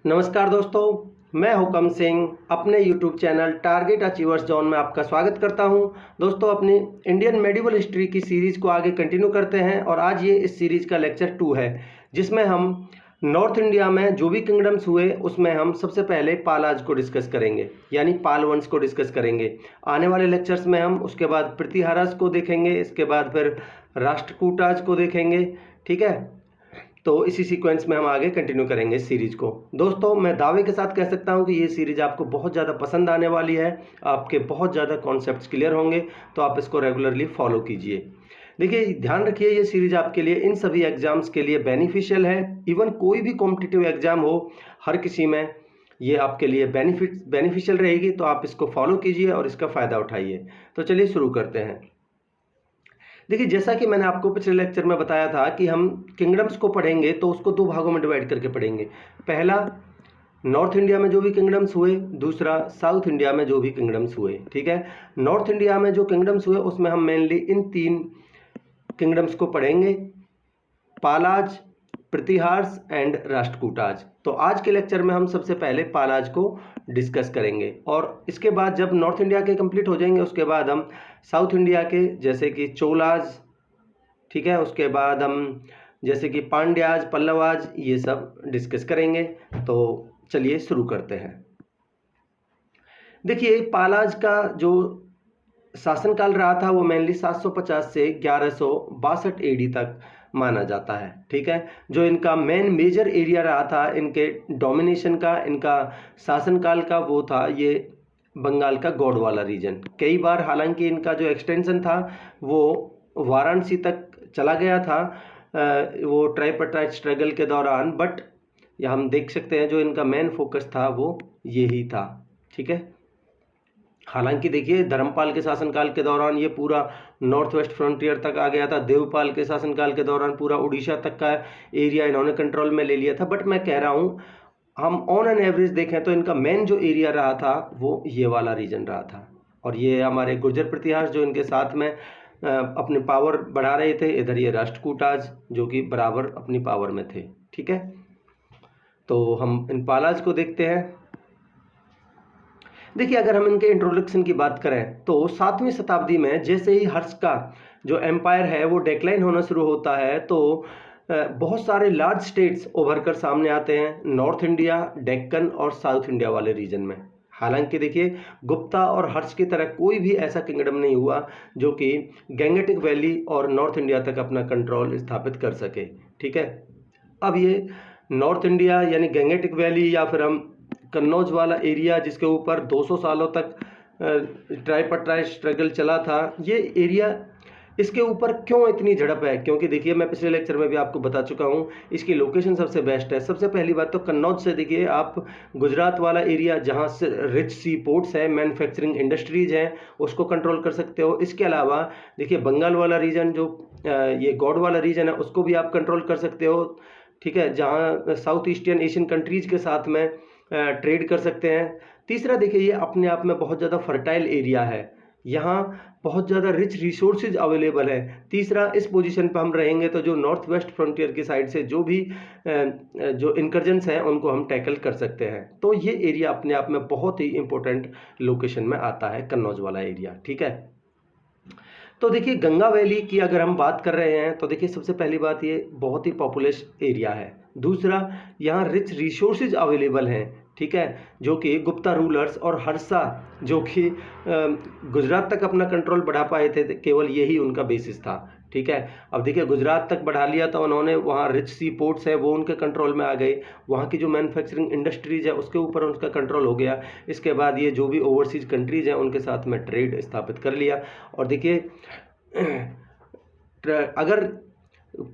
नमस्कार दोस्तों, मैं हुकम सिंह अपने YouTube channel target achievers zone में आपका स्वागत करता हूं। दोस्तों, अपनी इंडियन मेडिवल हिस्ट्री की सीरीज़ को आगे कंटिन्यू करते हैं और आज ये इस सीरीज़ का लेक्चर 2 है, जिसमें हम नॉर्थ इंडिया में जो भी किंगडम्स हुए उसमें हम सबसे पहले पालाज को डिस्कस करेंगे, यानी पाल वंश को डिस्कस करेंगे। आने वाले लेक्चर्स में हम उसके बाद प्रतिहाराज को देखेंगे, इसके बाद फिर राष्ट्रकूटाज को देखेंगे। ठीक है, तो इसी सीक्वेंस में हम आगे कंटिन्यू करेंगे इस सीरीज को। दोस्तों, मैं दावे के साथ कह सकता हूं कि ये सीरीज आपको बहुत ज़्यादा पसंद आने वाली है, आपके बहुत ज़्यादा कॉन्सेप्ट्स क्लियर होंगे, तो आप इसको रेगुलरली फॉलो कीजिए। देखिए, ध्यान रखिए, ये सीरीज आपके लिए इन सभी एग्जाम्स के लिए बेनिफिशियल है। इवन कोई भी कॉम्पिटिटिव एग्जाम हो, हर किसी में ये आपके लिए बेनिफिशियल रहेगी, तो आप इसको फॉलो कीजिए और इसका फ़ायदा उठाइए। तो चलिए शुरू करते हैं। देखिए, जैसा कि मैंने आपको पिछले लेक्चर में बताया था कि हम किंगडम्स को पढ़ेंगे तो उसको दो भागों में डिवाइड करके पढ़ेंगे। पहला, नॉर्थ इंडिया में जो भी किंगडम्स हुए, दूसरा साउथ इंडिया में जो भी किंगडम्स हुए। ठीक है, नॉर्थ इंडिया में जो किंगडम्स हुए उसमें हम मेनली इन 3 किंगडम्स को पढ़ेंगे, पालाज, प्रतिहार्स एंड राष्ट्रकूटाज। तो आज के लेक्चर में हम सबसे पहले पालाज को डिस्कस करेंगे और इसके बाद जब नॉर्थ इंडिया के कंप्लीट हो जाएंगे उसके बाद हम साउथ इंडिया के जैसे कि चोलाज, ठीक है, उसके बाद हम जैसे कि पांड्याज, पल्लवाज, ये सब डिस्कस करेंगे। तो चलिए शुरू करते हैं। देखिए, पालाज का जो शासनकाल रहा था वो मेनली 750 से 1162 एडी तक माना जाता है। ठीक है, जो इनका मेन मेजर एरिया रहा था इनके डोमिनेशन का, इनका शासनकाल का, वो था ये बंगाल का गौड़ वाला रीजन। कई बार हालांकि इनका जो एक्सटेंशन था वो वाराणसी तक चला गया था वो ट्राइपार्टाइट स्ट्रगल के दौरान, बट यहाँ हम देख सकते हैं जो इनका मेन फोकस था वो यही था। ठीक है, हालांकि देखिए, धर्मपाल के शासनकाल के दौरान ये पूरा नॉर्थ वेस्ट फ्रंटियर तक आ गया था। देवपाल के शासनकाल के दौरान पूरा उड़ीसा तक का एरिया इन्होंने कंट्रोल में ले लिया था। बट मैं कह रहा हूँ, हम ऑन एन एवरेज देखें तो इनका मेन जो एरिया रहा था वो ये वाला रीजन रहा था। और ये हमारे गुर्जर प्रतिहार जो इनके साथ में अपने पावर बढ़ा रहे थे, इधर ये राष्ट्रकूटाज जो कि बराबर अपनी पावर में थे। ठीक है, तो हम इन पालाज को देखते हैं। देखिए, अगर हम इनके इंट्रोडक्शन की बात करें तो 7वीं शताब्दी में जैसे ही हर्ष का जो एम्पायर है वो डिक्लाइन होना शुरू होता है तो बहुत सारे लार्ज स्टेट्स उभर कर सामने आते हैं, नॉर्थ इंडिया, डेक्कन और साउथ इंडिया वाले रीजन में। हालांकि देखिए, गुप्ता और हर्ष की तरह कोई भी ऐसा किंगडम नहीं हुआ जो कि गंगेटिक वैली और नॉर्थ इंडिया तक अपना कंट्रोल स्थापित कर सके। ठीक है, अब ये नॉर्थ इंडिया यानी गंगेटिक वैली या फिर हम कन्नौज वाला एरिया जिसके ऊपर 200 सालों तक ट्राइपार्टाइट स्ट्रगल चला था, ये एरिया, इसके ऊपर क्यों इतनी झड़प है? क्योंकि देखिए, मैं पिछले लेक्चर में भी आपको बता चुका हूँ, इसकी लोकेशन सबसे बेस्ट है। सबसे पहली बात तो कन्नौज से देखिए आप गुजरात वाला एरिया जहाँ से रिच सी पोर्ट्स है, मैन्युफैक्चरिंग इंडस्ट्रीज हैं, उसको कंट्रोल कर सकते हो। इसके अलावा देखिए, बंगाल वाला रीजन जो ये गौड़ वाला रीजन है उसको भी आप कंट्रोल कर सकते हो। ठीक है, जहाँ साउथ ईस्टर्न एशियन कंट्रीज के साथ में ट्रेड कर सकते हैं। तीसरा देखिए, ये अपने आप में बहुत ज़्यादा फर्टाइल एरिया है, यहाँ बहुत ज़्यादा रिच रिसोर्सेज अवेलेबल है। तीसरा, इस पोजीशन पर हम रहेंगे तो जो नॉर्थ वेस्ट फ्रंटियर की साइड से जो भी जो इंकर्जन्स हैं उनको हम टैकल कर सकते हैं। तो ये एरिया अपने आप में बहुत ही इंपॉर्टेंट लोकेशन में आता है, कन्नौज वाला एरिया। ठीक है, तो देखिए, गंगा वैली की अगर हम बात कर रहे हैं तो देखिए, सबसे पहली बात ये बहुत ही पॉपुलस एरिया है। दूसरा, यहाँ रिच रिसोर्सेज अवेलेबल हैं। ठीक है, जो कि गुप्ता रूलर्स और हर्षा जो कि गुजरात तक अपना कंट्रोल बढ़ा पाए थे, केवल यही उनका बेसिस था। ठीक है, अब देखिए, गुजरात तक बढ़ा लिया था उन्होंने, वहाँ रिच सी पोर्ट्स है वो उनके कंट्रोल में आ गए, वहाँ की जो मैन्युफैक्चरिंग इंडस्ट्रीज है उसके ऊपर उनका कंट्रोल हो गया। इसके बाद ये जो भी ओवरसीज कंट्रीज हैं उनके साथ में ट्रेड स्थापित कर लिया। और देखिए, अगर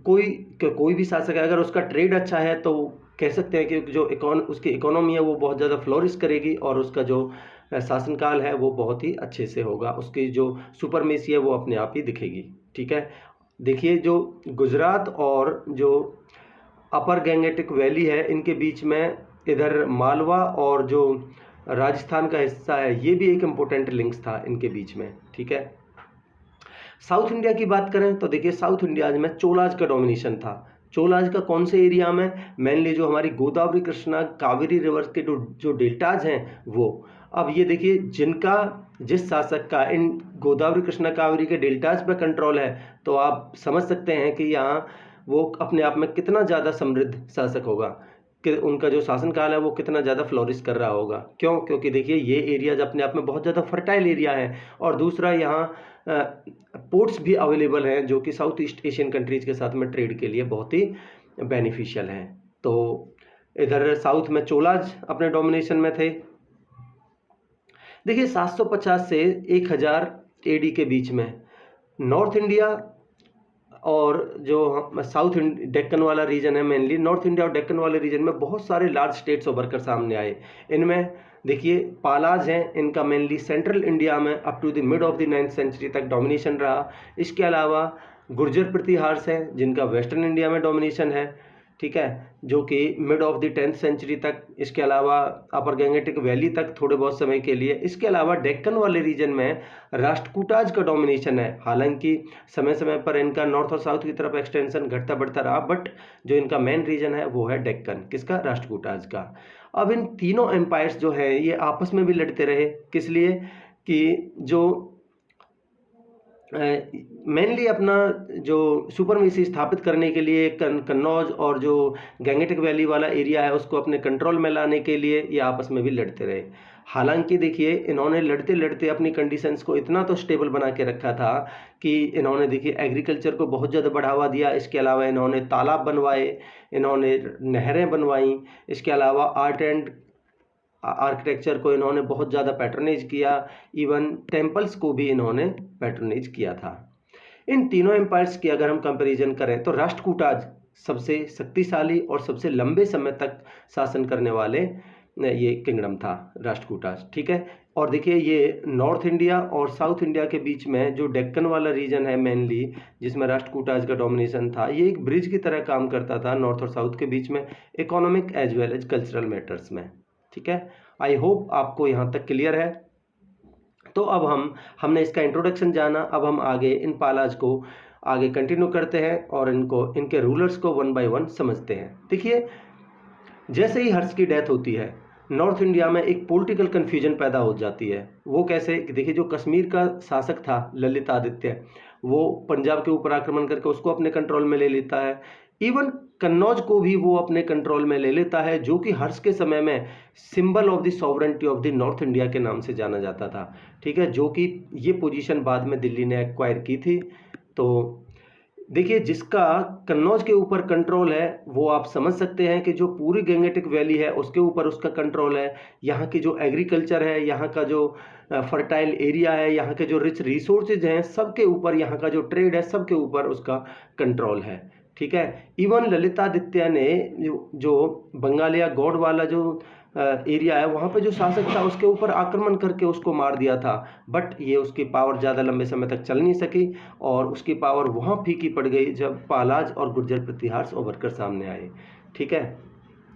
कोई भी शासक है, अगर उसका ट्रेड अच्छा है तो कह सकते हैं कि जो उसकी इकोनॉमी है वो बहुत ज़्यादा फ्लोरिश करेगी और उसका जो शासनकाल है वो बहुत ही अच्छे से होगा, उसकी जो सुपरमेसी है वो अपने आप ही दिखेगी। ठीक है, देखिए, जो गुजरात और जो अपर गंगेटिक वैली है इनके बीच में इधर मालवा और जो राजस्थान का हिस्सा है ये भी एक इम्पोर्टेंट लिंक्स था इनके बीच में। ठीक है, साउथ इंडिया की बात करें तो देखिए, साउथ इंडिया में चोलाज का डोमिनेशन था। चोलाज का कौन से एरिया में? मेनली जो हमारी गोदावरी कृष्णा कावेरी रिवर्स के जो डेल्टाज हैं वो। अब ये देखिए, जिनका जिस शासक का इन गोदावरी कृष्णा कावेरी के डेल्टाज पर कंट्रोल है, तो आप समझ सकते हैं कि यहाँ वो अपने आप में कितना ज़्यादा समृद्ध शासक होगा, कि उनका जो शासनकाल है वो कितना ज़्यादा फ्लोरिश कर रहा होगा। क्यों? क्योंकि देखिए ये एरियाज अपने आप में बहुत ज़्यादा फर्टाइल एरिया है, और दूसरा यहाँ पोर्ट्स भी अवेलेबल हैं जो कि साउथ ईस्ट एशियन कंट्रीज़ के साथ में ट्रेड के लिए बहुत ही बेनिफिशियल हैं। तो इधर साउथ में चोलाज अपने डोमिनेशन में थे। देखिए 750 से 1000 एडी के बीच में नॉर्थ इंडिया और जो साउथ डेक्कन वाला रीजन है, मेनली नॉर्थ इंडिया और डेक्कन वाले रीजन में बहुत सारे लार्ज स्टेट्स उभर कर सामने आए। इनमें देखिए पालाज हैं, इनका मेनली सेंट्रल इंडिया में up to the mid of the 9th century तक डोमिनेशन रहा। इसके अलावा गुर्जर प्रतिहार्स हैं जिनका वेस्टर्न इंडिया में डोमिनेशन है, ठीक है, जो कि mid of the 10th century तक। इसके अलावा अपर गंगेटिक वैली तक थोड़े बहुत समय के लिए। इसके अलावा डेक्कन वाले रीजन में राष्ट्रकूटाज का डोमिनेशन है। हालांकि समय समय पर इनका नॉर्थ और साउथ की तरफ एक्सटेंशन घटता बढ़ता रहा, बट जो इनका मेन रीजन है वो है डेक्कन, किसका? राष्ट्रकूटाज का। अब इन तीनों एम्पायर्स जो है ये आपस में भी लड़ते रहे, किस लिए? कि जो मेनली अपना जो सुपरमेसी स्थापित करने के लिए कन्नौज और जो गंगेटिक वैली वाला एरिया है उसको अपने कंट्रोल में लाने के लिए ये आपस में भी लड़ते रहे। हालांकि देखिए इन्होंने लड़ते लड़ते अपनी कंडीशंस को इतना तो स्टेबल बना के रखा था कि इन्होंने देखिए एग्रीकल्चर को बहुत ज़्यादा बढ़ावा दिया। इसके अलावा इन्होंने तालाब बनवाए, इन्होंने नहरें बनवाई। इसके अलावा आर्ट एंड आर्किटेक्चर को इन्होंने बहुत ज़्यादा पैट्रनेज किया, इवन टेम्पल्स को भी इन्होंने पैट्रनेज किया था। इन तीनों एम्पायर्स की अगर हम कंपैरिजन करें तो राष्ट्रकूटाज सबसे शक्तिशाली और सबसे लंबे समय तक शासन करने वाले ये किंगडम था, राष्ट्रकूटाज, ठीक है। और देखिए ये नॉर्थ इंडिया और साउथ इंडिया के बीच में जो डेक्कन वाला रीजन है मेनली, जिसमें राष्ट्रकूटाज का डोमिनेशन था, ये एक ब्रिज की तरह काम करता था नॉर्थ और साउथ के बीच में, economic as well as cultural matters में, ठीक है। आई होप आपको यहाँ तक क्लियर है। तो अब हमने इसका इंट्रोडक्शन जाना, अब हम आगे इन पालाज को आगे कंटिन्यू करते हैं और इनके रूलर्स को वन बाय वन समझते हैं। देखिए जैसे ही हर्ष की डेथ होती है नॉर्थ इंडिया में एक पॉलिटिकल कन्फ्यूजन पैदा हो जाती है। वो कैसे? देखिए जो कश्मीर का शासक था ललित आदित्य, वो पंजाब के ऊपर आक्रमण करके उसको अपने कंट्रोल में ले लेता है। इवन कन्नौज को भी वो अपने कंट्रोल में ले लेता है, जो कि हर्ष के समय में symbol of the sovereignty of the north India के नाम से जाना जाता था, ठीक है, जो कि ये पोजीशन बाद में दिल्ली ने एक्वायर की थी। तो देखिए जिसका कन्नौज के ऊपर कंट्रोल है वो आप समझ सकते हैं कि जो पूरी गंगेटिक वैली है उसके ऊपर उसका कंट्रोल है। यहाँ की जो एग्रीकल्चर है, यहाँ का जो फर्टाइल एरिया है, यहाँ के जो रिच रिसोर्सेज हैं, सबके ऊपर, यहाँ का जो ट्रेड है, सबके ऊपर उसका कंट्रोल है, ठीक है। इवन ललितादित्य ने जो बंगालिया गौड़ वाला जो एरिया है वहाँ पे जो शासक था उसके ऊपर आक्रमण करके उसको मार दिया था, बट ये उसकी पावर ज़्यादा लंबे समय तक चल नहीं सकी और उसकी पावर वहाँ फीकी पड़ गई जब पालाज और गुर्जर प्रतिहार्स उभर कर सामने आए, ठीक है।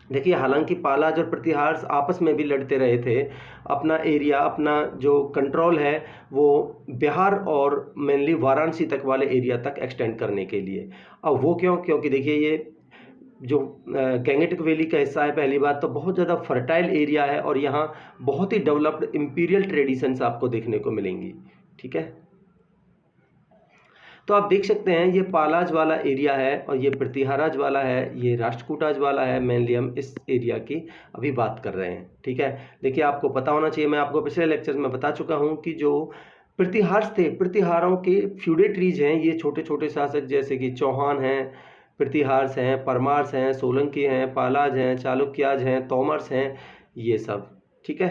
देखिए हालांकि पालाज और प्रतिहार्स आपस में भी लड़ते रहे थे, अपना एरिया, अपना जो कंट्रोल है वो बिहार और मेनली वाराणसी तक वाले एरिया तक एक्सटेंड करने के लिए। अब वो क्यों? क्योंकि देखिए ये जो गंगेटिक वैली का हिस्सा है, पहली बात तो बहुत ज़्यादा फर्टाइल एरिया है और यहाँ बहुत ही डेवलप्ड इंपीरियल ट्रेडिशंस आपको देखने को मिलेंगी, ठीक है। तो आप देख सकते हैं ये पालाज वाला एरिया है और ये प्रतिहाराज वाला है, ये राष्ट्रकूटाज वाला है। मेनली हम इस एरिया की अभी बात कर रहे हैं, ठीक है। देखिए आपको पता होना चाहिए, मैं आपको पिछले लेक्चर्स में बता चुका हूँ कि जो प्रतिहार्स थे, प्रतिहारों के फ्यूडेटरीज हैं, ये छोटे छोटे शासक जैसे कि चौहान हैं, प्रतिहार्स हैं, परमार्स हैं, सोलंकी हैं, पालाज हैं, चालुक्याज हैं, तोमर्स हैं, ये सब, ठीक है।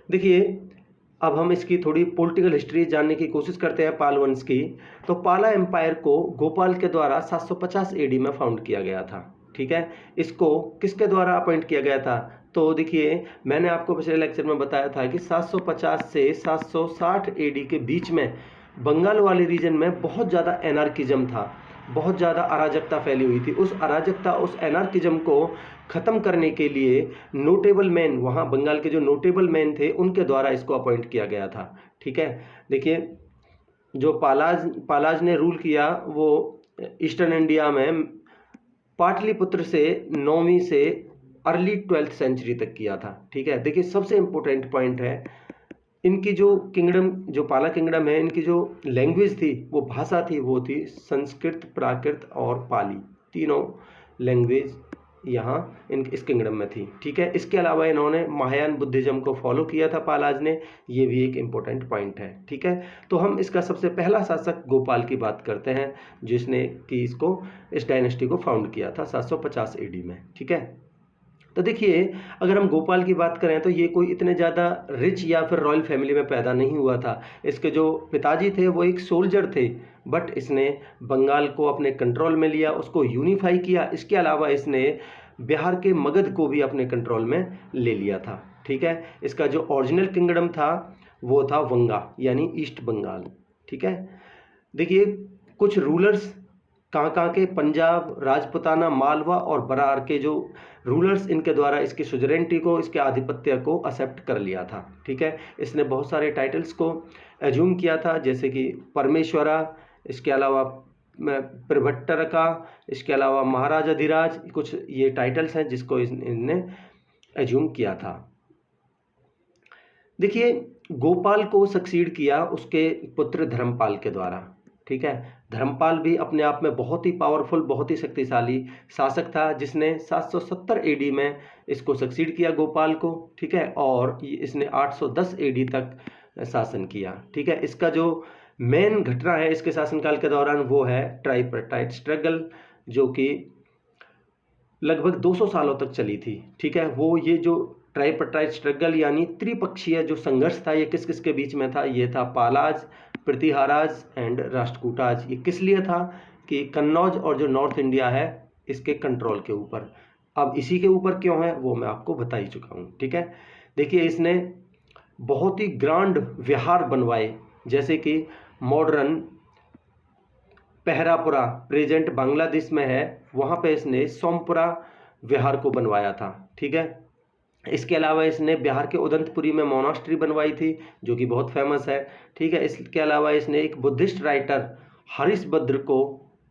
देखिए अब हम इसकी थोड़ी पॉलिटिकल हिस्ट्री जानने की कोशिश करते हैं पाल वंश की। तो पाला एम्पायर को गोपाल के द्वारा 750 एडी में फाउंड किया गया था, ठीक है। इसको किसके द्वारा अपॉइंट किया गया था? तो देखिए मैंने आपको पिछले लेक्चर में बताया था कि 750 से 760 एडी के बीच में बंगाल वाले रीजन में बहुत ज़्यादा एनार्किज्म था, बहुत ज़्यादा अराजकता फैली हुई थी। उस अराजकता, उस एनार्किज्म को ख़त्म करने के लिए नोटेबल मैन, वहाँ बंगाल के जो नोटेबल मैन थे उनके द्वारा इसको अपॉइंट किया गया था, ठीक है। देखिए जो पालाज ने रूल किया वो ईस्टर्न इंडिया में पाटलिपुत्र से 9वीं से अर्ली 12th सेंचुरी तक किया था। ठीक है, देखिए सबसे इम्पोर्टेंट पॉइंट है, इनकी जो किंगडम, जो पाला किंगडम है, इनकी जो लैंग्वेज थी, वो भाषा थी, वो थी संस्कृत, प्राकृत और पाली, तीनों लैंग्वेज यहाँ इस किंगडम में थी। ठीक है, इसके अलावा इन्होंने महायान बुद्धिज्म को फॉलो किया था पालाज ने, ये भी एक इम्पोर्टेंट पॉइंट है। ठीक है, तो हम इसका सबसे पहला शासक गोपाल की बात करते हैं, जिसने कि इस डायनेस्टी को फाउंड किया था 750 AD में। ठीक है, तो देखिए अगर हम गोपाल की बात करें तो ये कोई इतने ज़्यादा रिच या फिर रॉयल फैमिली में पैदा नहीं हुआ था। इसके जो पिताजी थे वो एक सोल्जर थे, बट इसने बंगाल को अपने कंट्रोल में लिया, उसको यूनिफाई किया। इसके अलावा इसने बिहार के मगध को भी अपने कंट्रोल में ले लिया था। ठीक है, इसका जो ओरिजिनल किंगडम था वो था वंगा, यानी ईस्ट बंगाल। ठीक है, देखिए कुछ रूलर्स कहाँ के, पंजाब, राजपुताना, मालवा और बरार के जो रूलर्स, इनके द्वारा इसकी सुजरेंटी को, इसके आधिपत्य को एक्सेप्ट कर लिया था। ठीक है, इसने बहुत सारे टाइटल्स को एज्यूम किया था, जैसे कि परमेश्वरा, इसके अलावा प्रभट्टरका, इसके अलावा महाराजाधिराज, कुछ ये टाइटल्स हैं जिसको इनने एज्यूम किया था। देखिए गोपाल को सक्सीड किया उसके पुत्र धर्मपाल के द्वारा। ठीक है, धर्मपाल भी अपने आप में बहुत ही पावरफुल, बहुत ही शक्तिशाली शासक था, जिसने 770 AD में इसको सक्सीड किया गोपाल को। ठीक है, और इसने 810 AD तक शासन किया। ठीक है, इसका जो मेन घटना है इसके शासनकाल के दौरान वो है ट्राइपार्टाइट स्ट्रगल, जो कि लगभग 200 सालों तक चली थी। ठीक है, वो ये जो ट्राइपार्टाइट स्ट्रगल यानी त्रिपक्षीय जो संघर्ष था, ये किस किस के बीच में था? ये था पालाज, प्रतिहाराज एंड राष्ट्रकूटाज। ये किस लिए था? कि कन्नौज और जो नॉर्थ इंडिया है इसके कंट्रोल के ऊपर। अब इसी के ऊपर क्यों है वो मैं आपको बता ही चुका हूँ। ठीक है, देखिए इसने बहुत ही ग्रांड विहार बनवाए, जैसे कि मॉडर्न पहरापुरा प्रेजेंट बांग्लादेश में है, वहाँ पे इसने सोमपुरा विहार को बनवाया था। ठीक है, इसके अलावा इसने बिहार के उदंतपुरी में मोनास्ट्री बनवाई थी, जो कि बहुत फेमस है। ठीक है, इसके अलावा इसने एक बुद्धिस्ट राइटर हरिश्चंद्र को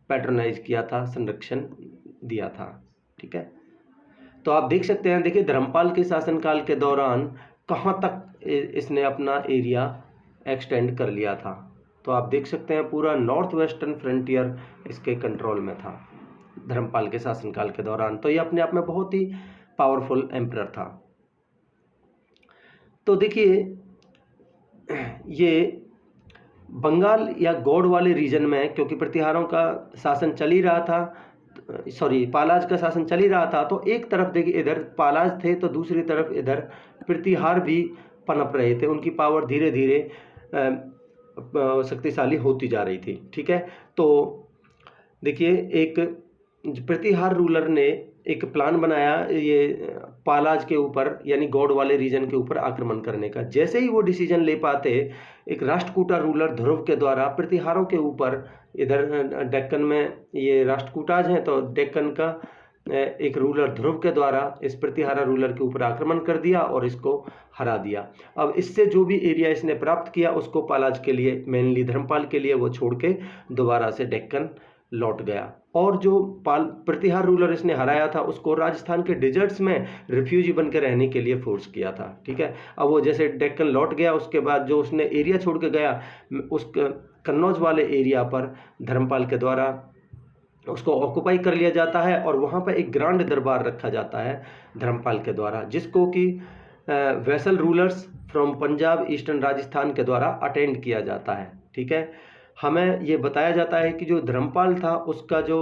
पैट्रोनाइज किया था, संरक्षण दिया था। ठीक है, तो आप देख सकते हैं, देखिए धर्मपाल के शासनकाल के दौरान कहाँ तक इसने अपना एरिया एक्सटेंड कर लिया था। तो आप देख सकते हैं पूरा नॉर्थ वेस्टर्न फ्रंटियर इसके कंट्रोल में था धर्मपाल के शासनकाल के दौरान। तो ये अपने आप में बहुत ही पावरफुल एम्परर था। तो देखिए ये बंगाल या गौड़ वाले रीजन में, क्योंकि प्रतिहारों का शासन चल ही रहा था, पालाज का शासन चल ही रहा था, तो एक तरफ देखिए इधर पालाज थे तो दूसरी तरफ इधर प्रतिहार भी पनप रहे थे, उनकी पावर धीरे धीरे शक्तिशाली होती जा रही थी। ठीक है, तो देखिए एक प्रतिहार रूलर ने एक प्लान बनाया ये पालाज के ऊपर यानी गौड़ वाले रीजन के ऊपर आक्रमण करने का। जैसे ही वो डिसीजन ले पाते, एक राष्ट्रकूटा रूलर ध्रुव के द्वारा प्रतिहारों के ऊपर, इधर डेक्कन में ये राष्ट्रकूटाज हैं, तो डेक्कन का एक रूलर ध्रुव के द्वारा इस प्रतिहारा रूलर के ऊपर आक्रमण कर दिया और इसको हरा दिया। अब इससे जो भी एरिया इसने प्राप्त किया उसको पालाज के लिए, मेनली धर्मपाल के लिए वो छोड़ के दोबारा से डेक्कन लौट गया। और जो प्रतिहार रूलर इसने हराया था उसको राजस्थान के डिजर्ट्स में रिफ्यूजी बनकर रहने के लिए फोर्स किया था। ठीक है, अब वो जैसे डेक्कन लौट गया उसके बाद जो उसने एरिया छोड़ के गया, उस कन्नौज वाले एरिया पर धर्मपाल के द्वारा उसको ऑक्युपाई कर लिया जाता है और वहाँ पर एक ग्रांड दरबार रखा जाता है धर्मपाल के द्वारा, जिसको कि vessel rulers from Punjab, eastern Rajasthan के द्वारा अटेंड किया जाता है। ठीक है, हमें ये बताया जाता है कि जो धर्मपाल था उसका जो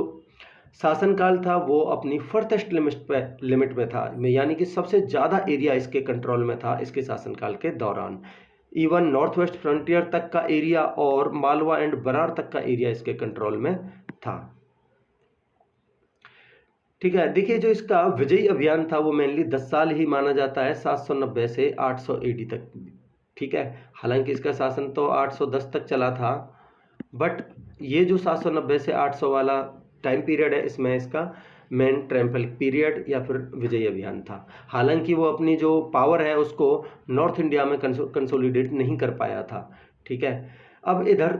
शासनकाल था वो अपनी फर्थेस्ट लिमिट में था, यानी कि सबसे ज़्यादा एरिया इसके कंट्रोल में था इसके शासनकाल के दौरान। इवन नॉर्थ वेस्ट फ्रंटियर तक का एरिया और मालवा एंड बरार तक का एरिया इसके कंट्रोल में था। ठीक है, देखिए जो इसका विजयी अभियान था वो मेनली 10 साल ही माना जाता है, 790 से 800 AD तक। ठीक है, हालांकि इसका शासन तो 810 तक चला था, बट ये जो 790 से 800 वाला टाइम पीरियड है इसमें इसका मेन ट्रैम्पल पीरियड या फिर विजयी अभियान था। हालांकि वो अपनी जो पावर है उसको नॉर्थ इंडिया में कंसोलिडेट नहीं कर पाया था। ठीक है, अब इधर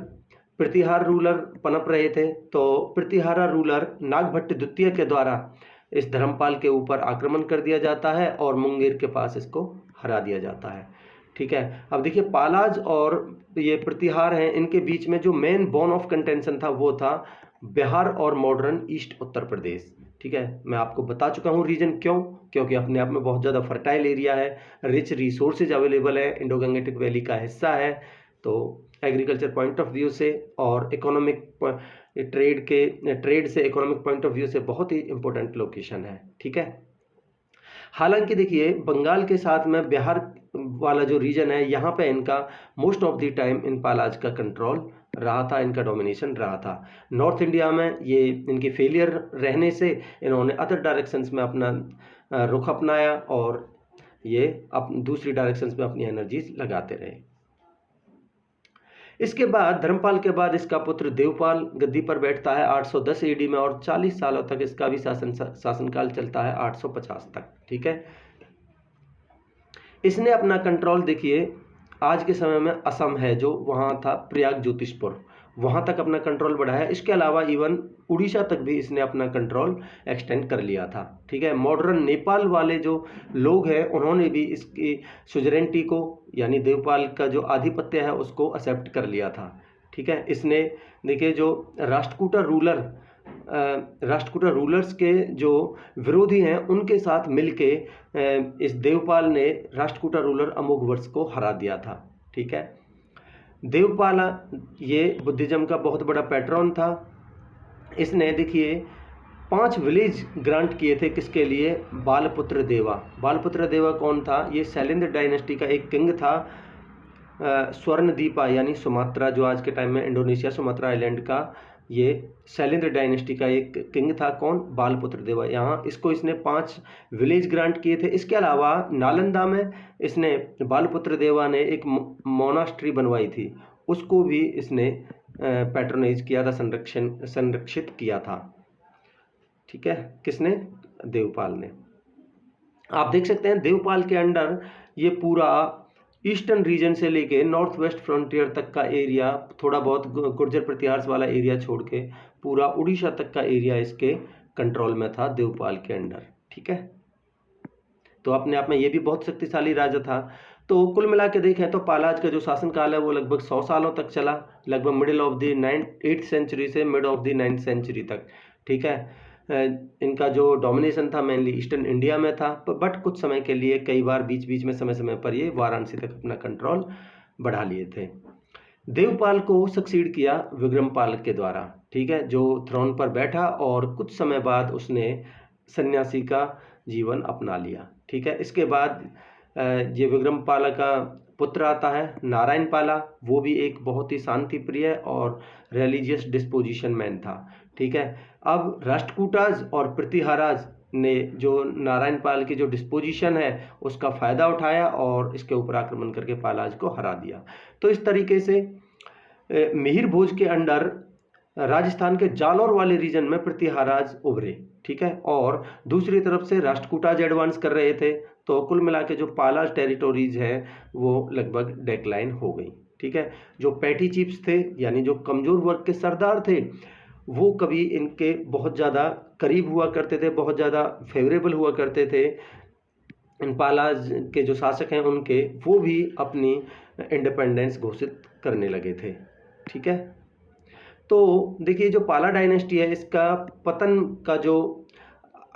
प्रतिहार रूलर पनप रहे थे। तो प्रतिहारा रूलर नागभट्ट द्वितीय के द्वारा इस धर्मपाल के ऊपर आक्रमण कर दिया जाता है और मुंगेर के पास इसको हरा दिया जाता है। ठीक है, अब देखिए पालाज और ये प्रतिहार हैं, इनके बीच में जो मेन बोन ऑफ कंटेंशन था वो था बिहार और मॉडर्न ईस्ट उत्तर प्रदेश। ठीक है, मैं आपको बता चुका हूँ रीजन क्यों, क्योंकि अपने आप में बहुत ज़्यादा फर्टाइल एरिया है, रिच रिसोर्सेज अवेलेबल है, इंडो गंगेटिक वैली का हिस्सा है। तो एग्रीकल्चर पॉइंट ऑफ व्यू से और इकोनॉमिक ट्रेड से इकोनॉमिक पॉइंट ऑफ व्यू से बहुत ही इंपॉर्टेंट लोकेशन है। ठीक है, हालांकि देखिए बंगाल के साथ में बिहार वाला जो रीजन है यहाँ पे इनका most of the time in Palas का कंट्रोल रहा था, इनका डोमिनेशन रहा था। नॉर्थ इंडिया में ये इनकी फेलियर रहने से इन्होंने अदर डायरेक्शंस में अपना रुख अपनाया और ये दूसरी डायरेक्शंस में अपनी एनर्जीज लगाते रहे। इसके बाद धर्मपाल के बाद इसका पुत्र देवपाल गद्दी पर बैठता है 810 एडी में और 40 सालों तक इसका भी शासनकाल चलता है 850 तक। ठीक है, इसने अपना कंट्रोल देखिए आज के समय में असम है जो वहाँ था प्रयाग ज्योतिषपुर, वहाँ तक अपना कंट्रोल बढ़ाया। इसके अलावा इवन उड़ीसा तक भी इसने अपना कंट्रोल एक्सटेंड कर लिया था। ठीक है, मॉडर्न नेपाल वाले जो लोग हैं उन्होंने भी इसकी सुजरेंटी को यानी देवपाल का जो आधिपत्य है उसको एक्सेप्ट कर लिया था। ठीक है, इसने देखिए जो राष्ट्रकूटा रूलर्स के जो विरोधी हैं उनके साथ मिलके इस देवपाल ने राष्ट्रकूटा रूलर अमोघवर्ष को हरा दिया था। ठीक है, देवपाल ये बुद्धिज्म का बहुत बड़ा पैट्रॉन था। इसने देखिए 5 विलेज ग्रांट किए थे, किसके लिए? बालपुत्र देवा। बालपुत्र देवा कौन था? ये शैलेंद्र डायनेस्टी का एक किंग था, स्वर्णदीपा यानी सुमात्रा जो आज के टाइम में इंडोनेशिया सुमात्रा आइलैंड का, ये शैलेंद्र डायनेस्टी का एक किंग था। कौन? बालपुत्र देवा। यहाँ इसने 5 विलेज ग्रांट किए थे। इसके अलावा नालंदा में इसने बालपुत्र देवा ने एक मोनास्ट्री बनवाई थी, उसको भी इसने पैट्रोनाइज किया था, संरक्षित किया था। ठीक है, किसने? देवपाल ने। आप देख सकते हैं देवपाल के अंडर ये पूरा ईस्टर्न रीजन से लेके नॉर्थ वेस्ट फ्रंटियर तक का एरिया, थोड़ा बहुत गुर्जर प्रतिहार वाला एरिया छोड़ के पूरा उड़ीसा तक का एरिया इसके कंट्रोल में था देवपाल के अंडर। ठीक है, तो अपने आप में ये भी बहुत शक्तिशाली राजा था। तो कुल मिला के देखें तो पालाज का जो शासनकाल है वो लगभग 100 सालों तक चला, लगभग middle of the 8th century से mid of the 9th century तक। ठीक है, इनका जो डोमिनेशन था मेनली ईस्टर्न इंडिया में था, बट कुछ समय के लिए कई बार बीच बीच में समय समय पर ये वाराणसी तक अपना कंट्रोल बढ़ा लिए थे। देवपाल को सक्सीड किया विक्रमपाल के द्वारा। ठीक है, जो थ्रोन पर बैठा और कुछ समय बाद उसने सन्यासी का जीवन अपना लिया। ठीक है, इसके बाद ये विक्रमपाल का पुत्र आता है नारायण पाला, वो भी एक बहुत ही शांति प्रिय और रिलीजियस डिस्पोजिशन मैन था। ठीक है, अब राष्ट्रकूटाज और प्रतिहाराज ने जो नारायण पाल की जो डिस्पोजिशन है उसका फ़ायदा उठाया और इसके ऊपर आक्रमण करके पालाज को हरा दिया। तो इस तरीके से मिहिर भोज के अंडर राजस्थान के जालौर वाले रीजन में प्रतिहाराज उभरे। ठीक है, और दूसरी तरफ से राष्ट्रकूटाज एडवांस कर रहे थे, तो कुल मिला के जो पालाज टेरिटोरीज हैं वो लगभग डेक्लाइन हो गई। ठीक है, जो पैटी चीफ्स थे यानी जो कमज़ोर वर्ग के सरदार थे वो कभी इनके बहुत ज़्यादा करीब हुआ करते थे, बहुत ज़्यादा फेवरेबल हुआ करते थे। इन पालाज के जो शासक हैं उनके, वो भी अपनी इंडिपेंडेंस घोषित करने लगे थे। ठीक है, तो देखिए जो पाला डायनेस्टी है इसका पतन का जो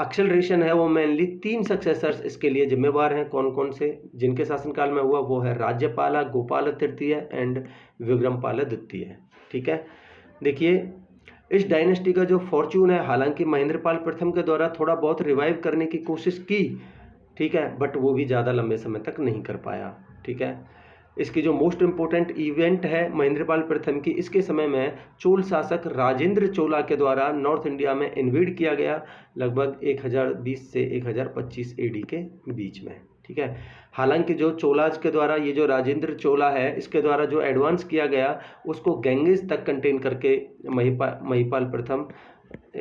एक्सेलरेशन है वो मेनली 3 सक्सेसर्स इसके लिए जिम्मेवार हैं। कौन कौन से जिनके शासनकाल में हुआ? वो है राज्यपाला, गोपाल तृतीय एंड विक्रमपाल द्वितीय। ठीक है, देखिए इस डायनेस्टी का जो फॉर्चून है, हालांकि महेंद्रपाल प्रथम के द्वारा थोड़ा बहुत रिवाइव करने की कोशिश की, ठीक है, बट वो भी ज़्यादा लंबे समय तक नहीं कर पाया। ठीक है, इसकी जो मोस्ट इम्पोर्टेंट इवेंट है महेंद्रपाल प्रथम की, इसके समय में चोल शासक राजेंद्र चोला के द्वारा नॉर्थ इंडिया में इन्वेड किया गया लगभग 1020 से 1025 एडी के बीच में। ठीक है, हालांकि जो चोलाज के द्वारा ये जो राजेंद्र चोला है इसके द्वारा जो एडवांस किया गया उसको गैंगेज तक कंटेन करके महिपाल प्रथम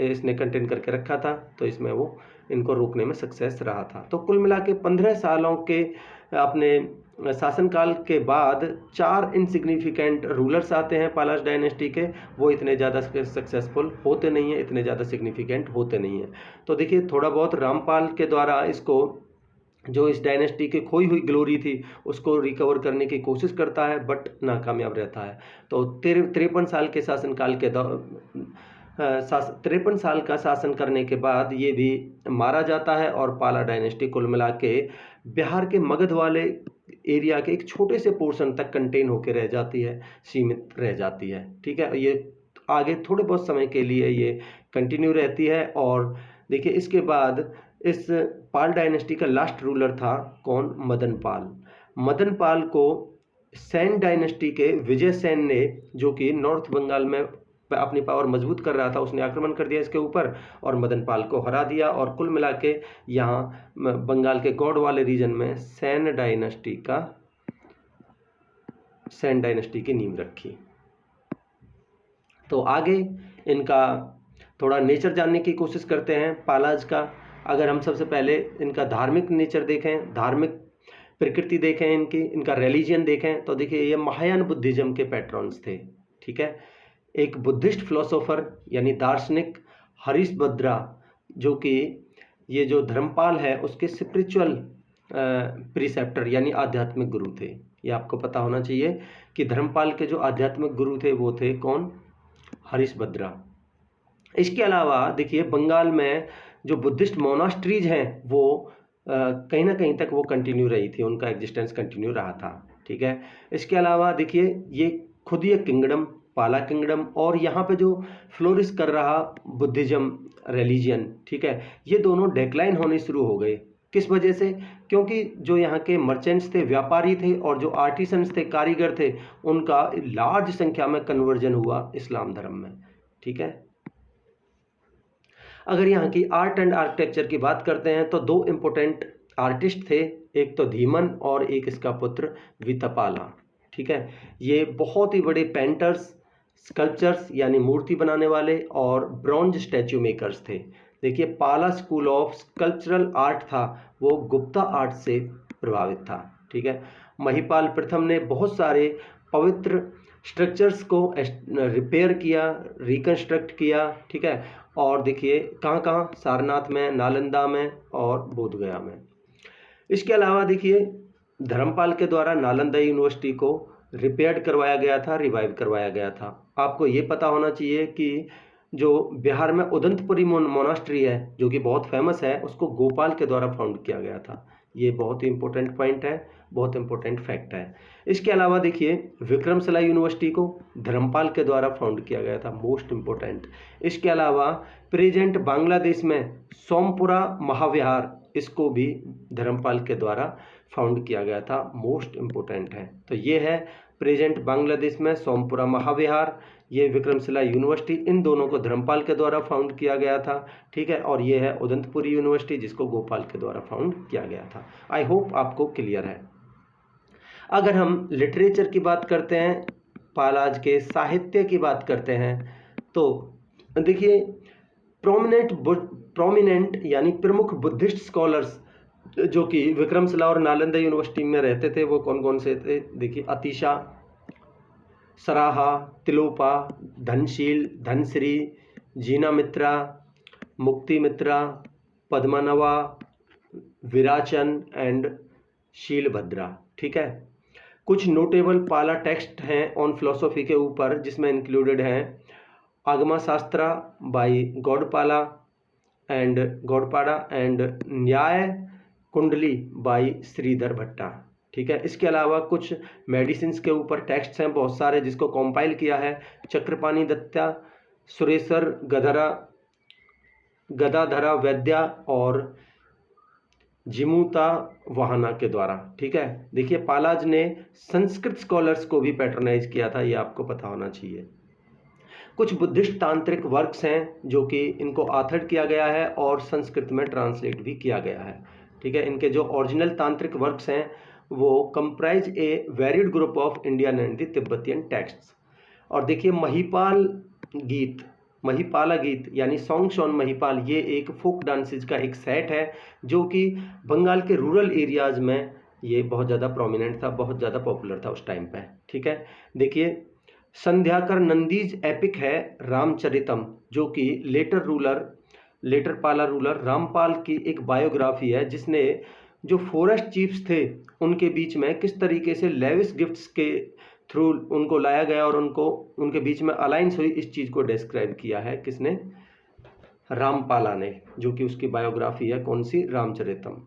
इसने कंटेन करके रखा था, तो इसमें वो इनको रोकने में सक्सेस रहा था। तो कुल मिला के 15 सालों के अपने शासनकाल के बाद 4 इनसिग्निफिकेंट रूलर्स आते हैं पालाश डायनेस्टी के। वो इतने ज़्यादा सक्सेसफुल होते नहीं हैं, इतने ज़्यादा सिग्निफिकेंट होते नहीं हैं। तो देखिए थोड़ा बहुत रामपाल के द्वारा इसको, जो इस डायनेस्टी की खोई हुई ग्लोरी थी, उसको रिकवर करने की कोशिश करता है, बट नाकामयाब रहता है। तो 53 साल के शासनकाल के 53 साल का शासन करने के बाद ये भी मारा जाता है और पाला डायनेस्टी कुल मिला के बिहार के मगध वाले एरिया के एक छोटे से पोर्शन तक कंटेन होकर रह जाती है, सीमित रह जाती है। ठीक है, ये आगे थोड़े बहुत समय के लिए ये कंटिन्यू रहती है। और देखिए इसके बाद इस पाल डायनेस्टी का लास्ट रूलर था कौन? मदन पाल। मदन पाल को सेन डायनेस्टी के विजय सेन ने, जो कि नॉर्थ बंगाल में अपनी पावर मजबूत कर रहा था, उसने आक्रमण कर दिया इसके ऊपर और मदन पाल को हरा दिया। और कुल मिला के यहाँ बंगाल के गौड़ वाले रीजन में सेन डायनेस्टी की नींव रखी। तो आगे इनका थोड़ा नेचर जानने की कोशिश करते हैं पालाज का। अगर हम सबसे पहले इनका धार्मिक नेचर देखें, धार्मिक प्रकृति देखें, इनका रिलीजन देखें, तो देखिए ये महायान बुद्धिज्म के पैट्रॉन्स थे। ठीक है, एक बुद्धिस्ट फिलोसोफर यानी दार्शनिक हरिश्चंद्र, जो कि ये जो धर्मपाल है उसके स्पिरिचुअल प्रिसेप्टर यानी आध्यात्मिक गुरु थे। ये आपको पता होना चाहिए कि धर्मपाल के जो आध्यात्मिक गुरु थे वो थे कौन? हरिश्चंद्र। इसके अलावा देखिए बंगाल में जो बुद्धिस्ट मोनास्ट्रीज हैं वो कहीं ना कहीं तक वो कंटिन्यू रही थी, उनका एग्जिस्टेंस कंटिन्यू रहा था। ठीक है, इसके अलावा देखिए ये खुद ही एक किंगडम, पाला किंगडम, और यहाँ पे जो फ्लोरिश कर रहा बुद्धिज्म रिलीजियन, ठीक है, ये दोनों डेक्लाइन होने शुरू हो गए। किस वजह से? क्योंकि जो यहाँ के मर्चेंट्स थे, व्यापारी थे, और जो आर्टिसंस थे, कारीगर थे, उनका लार्ज संख्या में कन्वर्जन हुआ इस्लाम धर्म में। ठीक है, अगर यहाँ की आर्ट एंड आर्किटेक्चर की बात करते हैं तो 2 इम्पोर्टेंट आर्टिस्ट थे, एक तो धीमन और एक इसका पुत्र वितपाला। ठीक है, ये बहुत ही बड़े पेंटर्स, स्कल्पचर्स यानी मूर्ति बनाने वाले और ब्रॉन्ज स्टैचू मेकर्स थे। देखिए पाला स्कूल ऑफ स्कल्पचरल आर्ट था, वो गुप्ता आर्ट से प्रभावित था। ठीक है, महिपाल प्रथम ने बहुत सारे पवित्र स्ट्रक्चर्स को रिपेयर किया, रिकंस्ट्रक्ट किया। ठीक है, और देखिए कहाँ कहाँ? सारनाथ में, नालंदा में और बोधगया में। इसके अलावा देखिए धर्मपाल के द्वारा नालंदा यूनिवर्सिटी को रिपेयर्ड करवाया गया था, रिवाइव करवाया गया था। आपको ये पता होना चाहिए कि जो बिहार में उदंतपुरी मोनास्ट्री है, जो कि बहुत फेमस है, उसको गोपाल के द्वारा फाउंड किया गया था। ये बहुत ही इंपॉर्टेंट पॉइंट है, बहुत इंपॉर्टेंट फैक्ट है। इसके अलावा देखिए विक्रमशिला यूनिवर्सिटी को धर्मपाल के द्वारा फाउंड किया गया था, मोस्ट इंपॉर्टेंट। इसके अलावा प्रेजेंट बांग्लादेश में सोमपुरा महाविहार, इसको भी धर्मपाल के द्वारा फाउंड किया गया था, मोस्ट इंपॉर्टेंट है। तो ये है प्रेजेंट बांग्लादेश में सोमपुरा महाविहार, ये विक्रमशिला यूनिवर्सिटी, इन दोनों को धर्मपाल के द्वारा फाउंड किया गया था। ठीक है, और ये है उदंतपुरी यूनिवर्सिटी, जिसको गोपाल के द्वारा फाउंड किया गया था। आई होप आपको क्लियर है। अगर हम लिटरेचर की बात करते हैं, पालाज के साहित्य की बात करते हैं, तो देखिए प्रोमिनेंट यानी प्रमुख बुद्धिस्ट स्कॉलर्स जो कि विक्रमशिला और नालंदा यूनिवर्सिटी में रहते थे, वो कौन कौन से थे? देखिए अतिशा, सराहा, तिलोपा, धनशील, धनश्री, जीना मित्रा, मुक्ति मित्रा, पद्मनवा, विराचन एंड शीलभद्रा। ठीक है, कुछ नोटेबल पाला टेक्स्ट हैं ऑन फिलोसॉफी के ऊपर, जिसमें इंक्लूडेड हैं आगमा शास्त्रा बाई गौडपाला एंड न्याय कुंडली बाई श्रीधर भट्टा। ठीक है, इसके अलावा कुछ मेडिसिन के ऊपर टेक्स्ट हैं बहुत सारे, जिसको कंपाइल किया है चक्रपाणी दत्ता, सुरेश्वर गदाधरा वैद्या और जिमुता वाहना के द्वारा। ठीक है, देखिए पालाज ने संस्कृत स्कॉलर्स को भी पैट्रोनाइज किया था, ये आपको पता होना चाहिए। कुछ बुद्धिस्ट तांत्रिक वर्क्स हैं जो कि इनको ऑथर्ड किया गया है और संस्कृत में ट्रांसलेट भी किया गया है। ठीक है, इनके जो ओरिजिनल तांत्रिक वर्क्स हैं वो comprise A varied group of Indian and the Tibetan texts. और देखिए महिपाल गीत, महिपाला गीत यानी सॉन्ग्स ऑन महिपाल, ये एक फोक डांसेज का एक सेट है जो कि बंगाल के रूरल एरियाज़ में ये बहुत ज़्यादा प्रोमिनेंट था, बहुत ज़्यादा पॉपुलर था उस टाइम पे। ठीक है, देखिए संध्याकर नंदीज एपिक है रामचरितम, जो कि लेटर पाला रूलर रामपाल की एक बायोग्राफी है, जिसने जो फॉरेस्ट चीफ्स थे उनके बीच में किस तरीके से लेविस गिफ्ट्स के थ्रू उनको लाया गया और उनके बीच में अलायंस हुई, इस चीज़ को डिस्क्राइब किया है किसने? रामपाला ने, जो कि उसकी बायोग्राफी है कौन सी? रामचरितम।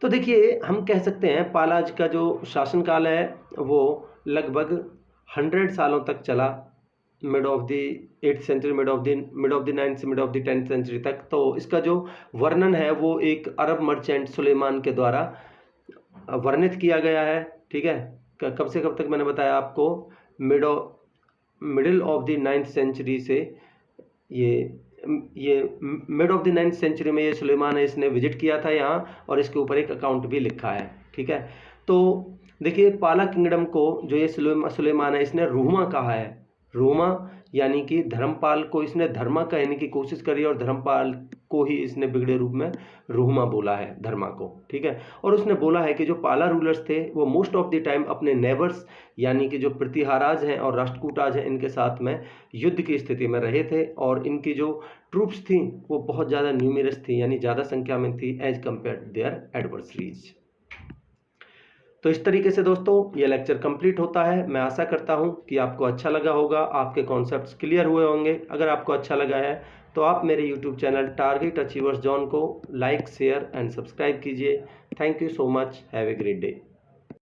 तो देखिए हम कह सकते हैं पालाज का जो शासनकाल है वो लगभग 100 सालों तक चला, mid of the 8th century, mid of the 9th से mid of the 10th century तक। तो इसका जो वर्णन है वो एक अरब मर्चेंट सुलेमान के द्वारा वर्णित किया गया है। ठीक है, कब से कब तक मैंने बताया आपको? Middle of the 9th century से ये mid of the 9th century में ये सुलेमान है, इसने विजिट किया था यहाँ और इसके ऊपर एक अकाउंट भी लिखा है। ठीक है, तो देखिए पाला किंगडम को जो ये सुलेमान है इसने रूमा कहा है। रूमा यानी कि धर्मपाल को इसने धर्मा कहने की कोशिश करी और धर्मपाल को ही इसने बिगड़े रूप में रूमा बोला है, धर्मा को। ठीक है, और उसने बोला है कि जो पाला रूलर्स थे वो मोस्ट ऑफ द टाइम अपने नेबर्स यानी कि जो प्रतिहाराज हैं और राष्ट्रकूटाज हैं इनके साथ में युद्ध की स्थिति में रहे थे, और इनकी जो ट्रूप्स थी वो बहुत ज़्यादा न्यूमरस थी, यानी ज़्यादा संख्या में थी as compared to their adversaries. तो इस तरीके से दोस्तों ये लेक्चर कंप्लीट होता है। मैं आशा करता हूँ कि आपको अच्छा लगा होगा, आपके कॉन्सेप्ट्स क्लियर हुए होंगे। अगर आपको अच्छा लगा है तो आप मेरे YouTube channel target achievers John को लाइक, शेयर एंड सब्सक्राइब कीजिए। Thank you so much, have a great day.